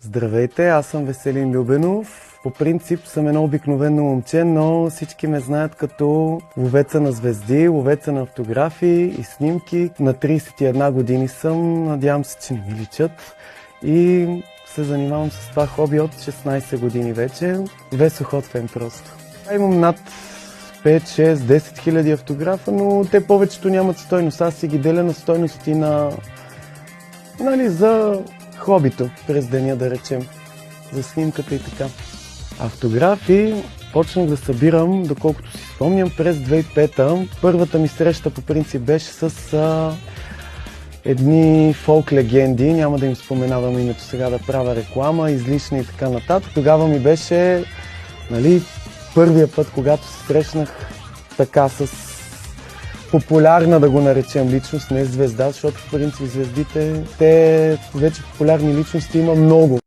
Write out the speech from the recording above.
Здравейте, аз съм Веселин Любенов. По принцип съм едно обикновено момче, но всички ме знаят като ловеца на звезди, ловеца на автографии и снимки. На 31 години съм, надявам се, че не ми личат. И се занимавам с това хоби от 16 години вече. Весохотвен просто. Имам над 5, 6, 10 хиляди автографа, но те повечето нямат стойност. Аз си ги деля на стойности за хобито през деня, да речем, за снимката и така. Автографи почнах да събирам, доколкото си спомням, през 2005-та. Първата ми среща по принцип беше с едни фолк легенди, няма да им споменавам името сега да правя реклама, излишни и така нататък. Тогава ми беше първия път, когато се срещнах така с популярна, да го наречем, личност, не звезда, защото в принцип звездите, те вече популярни личности има много.